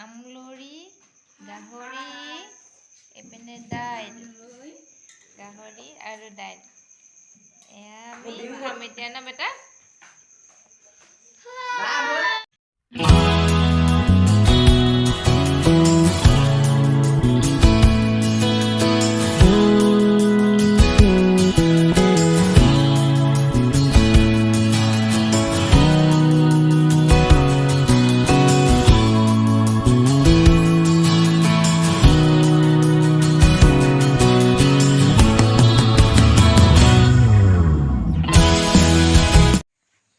আমলৰি গাহৰি এপিনে দাইল গাহৰি আৰু দাইল এয়া আমি খাম এতিয়া না বেটা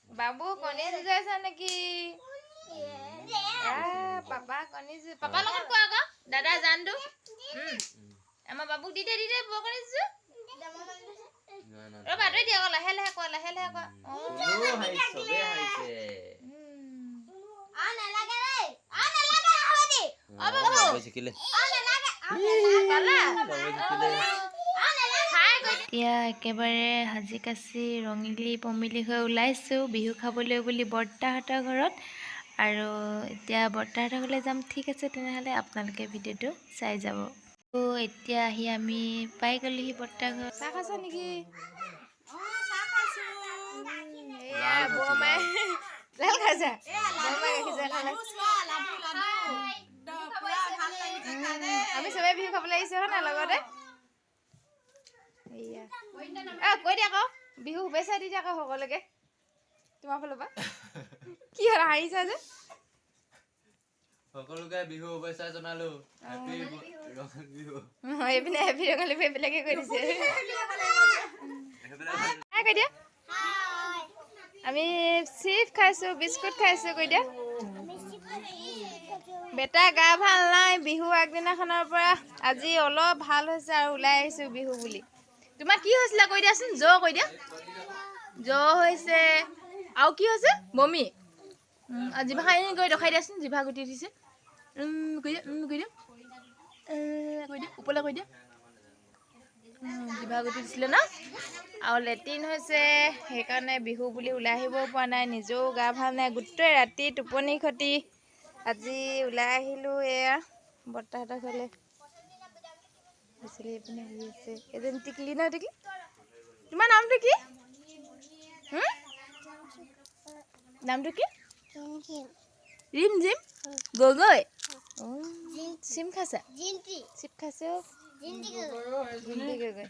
বাবু কণী যুঁজাইছা নেকি পাপা কণী পাপা লগত কোৱা আকৌ দাদা জানটো আমাৰ বাবুক দি দে বৰ কণী যুঁজো ৰ'বা তই দিয়া আকৌ লাহে লাহে কোৱা এতিয়া একেবাৰে সাজি কাচি ৰঙিলি পমিলি হৈ ওলাইছোঁ বিহু খাবলৈ বুলি বৰ্তাহঁতৰ ঘৰত আৰু এতিয়া বৰ্তাহঁতৰ ঘৰলৈ যাম ঠিক আছে তেনেহ'লে আপোনালোকে ভিডিঅ'টো চাই যাব এতিয়া আহি আমি পাই গ'লোহি বৰ্তা ঘৰত চাহ খাইছা নেকি আমি চবেই বিহু খাবলৈ আহিছোঁ হয় নাই লগতে কৈ দিয়া আকৌ বিহু শুভেচ্ছা দি দিয়া আকৌ সকলোকে তোমাৰ ফালৰ পৰা কি হ'ল হাঁহিছা যে সকলোকে বিহু শুভেচ্ছা জনালো এইপিনে হেপী ৰঙালী বিহু এইবিলাকে কৈ দিছে কৈ দিয়া আমি চিপ খাইছোঁ বিস্কুট খাইছোঁ কৈ দিয়া বেটা গা ভাল নাই বিহু আগদিনাখনৰ পৰা আজি অলপ ভাল হৈছে আৰু ওলাই আহিছোঁ বিহু বুলি তোমাৰ কি হৈছিলে কৈ দিয়াচোন জ্বৰ কৈ দিয়া জ্বৰ হৈছে আৰু কি হৈছে বমি জিভাখন গৈ দেখাই দিয়াচোন জিভা গুটি উঠিছে কৈ দিয়া ওপৰলৈ কৈ দিয়া জিভা গুটি দিছিলে ন আৰু লেট্ৰিন হৈছে সেইকাৰণে বিহু বুলি ওলাই আহিব পৰা নাই নিজেও গা ভাল নাই গোটেই ৰাতি টোপনি ক্ষতি আজি ওলাই আহিলোঁ এয়া বৰ্তাহঁতৰ ঘৰলৈ এইপিনে আহি আছে এজনী টিকলি নহয় টিকলি তোমাৰ নামটো কি নামটো কি ৰিম জিম গগৈ চিম খাইছা চিপ খাইছে গগৈ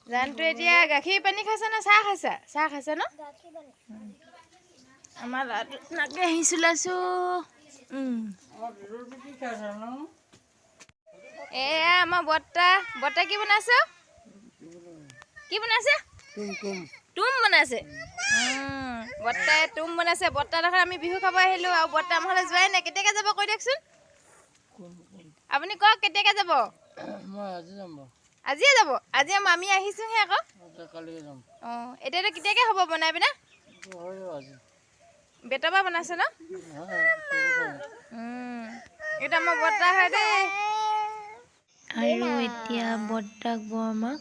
জানটো এতিয়া গাখীৰ পানী খাইছা নে চাহ খাইছা চাহ খাইছা ন আমাৰ ল'ৰাটো নাকে আহি চলাইছোঁ এয়া আমাৰ বৰ্তা কি বনাইছে তুম বনাইছে বৰ্তাই তুম বনাইছে বৰ্তাৰ লগত আমি বিহু খাব আহিলোঁ আৰু বৰ্তা আমাৰ ঘৰলৈ যোৱাই নাই কেতিয়াকৈ যাব কৈ দিয়কচোন আপুনি কওক কেতিয়াকৈ যাব আজিয়ে যাব আজি আমি আহিছোঁহে আকৌ অঁ এতিয়াতো কেতিয়াকৈ হ'ব বনাই পিনে বেটৰ পৰা বনাইছে ন এইটো আমাৰ বৰ্তা হয় দেই আৰু এতিয়া বৰ্তাক বৰমাক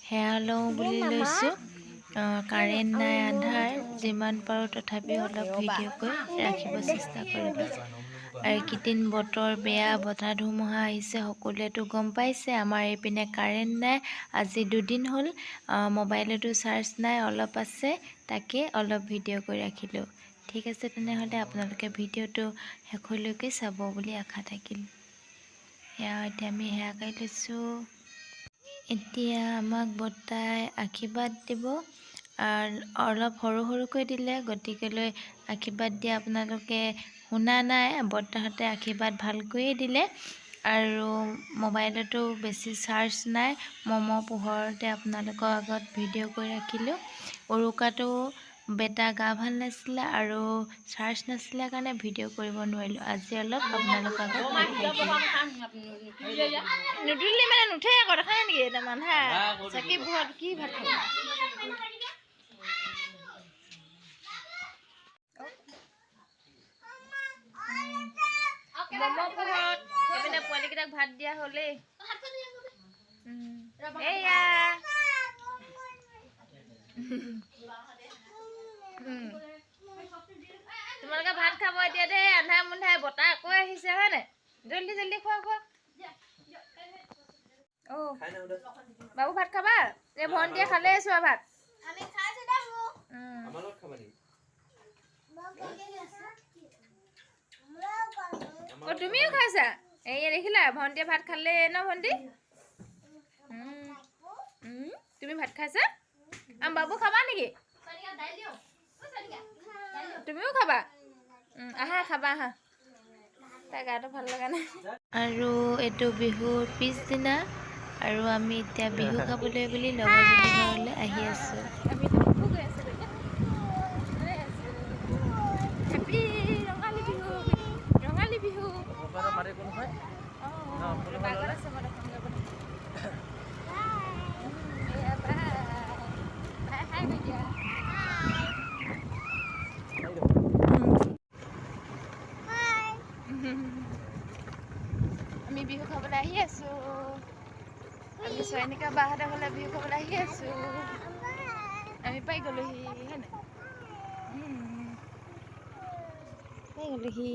সেৱা লওঁ বুলি লৈছোঁ কাৰেণ্ট নাই আন্ধাৰ যিমান পাৰোঁ তথাপিও অলপ ভিডিঅ' কৰি ৰাখিব চেষ্টা কৰিলোঁ আৰু এইকেইদিন বতৰ বেয়া বতাহ ধুমুহা আহিছে সকলোৱেতো গম পাইছে আমাৰ এইপিনে কাৰেণ্ট নাই আজি 2 দিন হ'ল মোবাইলতো চাৰ্জ নাই অলপ আছে তাকে অলপ ভিডিঅ' কৰি ৰাখিলোঁ ঠিক আছে তেনেহ'লে আপোনালোকে ভিডিঅ'টো শেষলৈকে চাব বুলি আশা থাকিল সেয়া এতিয়া আমি সেৱা কৰি লৈছোঁ এতিয়া আমাক বৰ্তাই আশীৰ্বাদ দিব অলপ সৰুকৈ দিলে গতিকেলৈ আশীৰ্বাদ দিয়া আপোনালোকে শুনা নাই বৰ্তাহঁতে আশীৰ্বাদ ভালকৈয়ে দিলে আৰু মোবাইলতো বেছি চাৰ্জ নাই মমৰ পোহৰতে আপোনালোকৰ আগত ভিডিঅ' কৰি ৰাখিলোঁ উৰুকাটো বেটা গা ভাল নাছিলে আৰু চাৰ্জ নাছিলে কাৰণে ভিডিঅ' কৰিব নোৱাৰিলোঁ আজি অলপ আপোনালোকৰ আগত নুতুলিলে মানে নুঠে আকৌ দেখা নেকি এটা মানুহ চাকি পোহৰত কি ভাত খাব মমৰ পোহৰত এইপিনে পোৱালিকেইটাক ভাত দিয়া হ'লেই এয়া তোমালোকে ভাত খাব এতিয়া দেই আন্ধাৰ মুন্ধাৰে বতাহ আকৌ আহি জলদি জলদি খোৱা খোৱা খাই নাও দে বাবু ভাত খাবা যে ভন্টিয়ে খালে চোৱা ভাত আমি খাইছো দাবু আমাৰ লগত খাবা নেকি তুমিও খাইছা এই দেখিলা ভন্টিয়ে ভাত খালে ন ভন্টি তুমি ভাত খাইছা বাবু খাবা নেকি তুমিও খাবা আহা খাবা আহা তাৰ গাটো ভাল লগা নাই আৰু এইটো বিহুৰ পিছদিনা আৰু আমি এতিয়া বিহু খাবলৈ বুলি লগৰজনী ঘৰলৈ আহি আছো ৰঙালী বিহু মাৰে কোন হয় আমি বিহু খাবলৈ আহি আছো আমি চয়নিকা বাহঁতৰ ঘৰলৈ বিহু খাবলৈ আহি আছো আমি পাই গলোহি হয়নে পাই গলোহি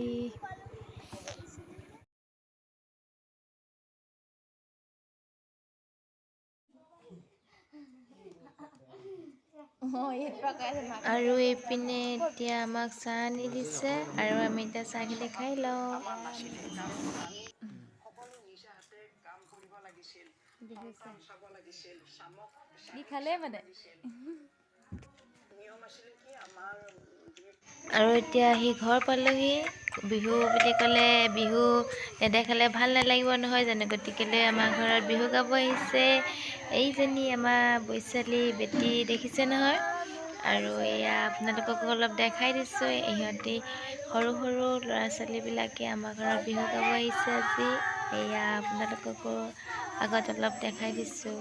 আৰু এইপিনে এতিয়া আমাক চাহ আনি দিছে আৰু আমি এতিয়া চাহখিনি খাই লওঁ খালে মানে আৰু এতিয়া আহি ঘৰ পালোহি বিহু বুলি ক'লে বিহু নেদেখালে ভাল নালাগিব নহয় জানো গতিকেলৈ আমাৰ ঘৰত বিহু গাব আহিছে এইজনী আমাৰ বৈশালী বেটি দেখিছে নহয় আৰু এয়া আপোনালোকক অলপ দেখাই দিছোঁ ইহঁতি সৰু সৰু ল'ৰা ছোৱালীবিলাকে আমাৰ ঘৰত বিহু গাব আহিছে আজি এয়া আপোনালোককো আগত অলপ দেখাই দিছোঁ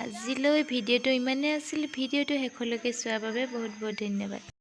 আজিলৈ ভিডিঅ'টো ইমানেই আছিল ভিডিঅ'টো শেষলৈকে চোৱাৰ বাবে বহুত বহুত ধন্যবাদ